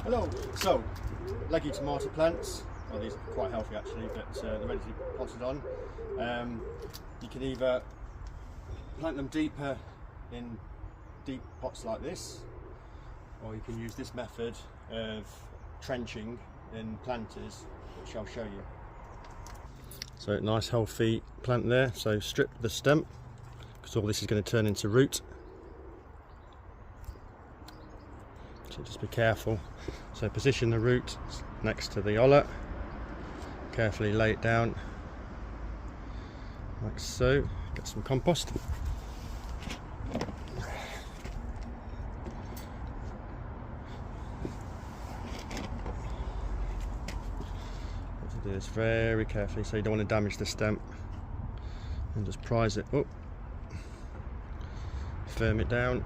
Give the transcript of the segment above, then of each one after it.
Hello. So, leggy tomato plants. Well, these are quite healthy actually, but they're ready to be potted on. You can either plant them deeper in deep pots like this, or you can use this method of trenching in planters, which I'll show you. So, nice healthy plant there. So, strip the stem because all this is going to turn into root. So just be careful. So position the root next to the olla, carefully lay it down like so. Get some compost. Do this very carefully so you don't want to damage the stem, and just prise it up, firm it down.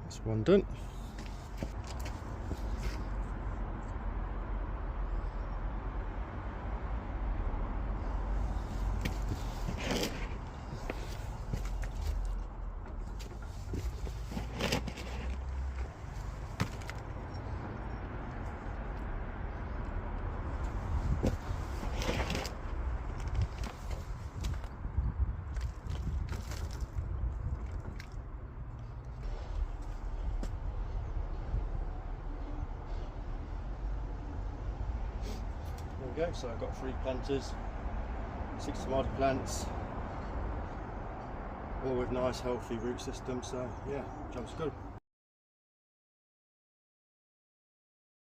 That's one done. There we go, so I've got 3 planters, 6 tomato plants, all with nice healthy root systems, so yeah, job's good.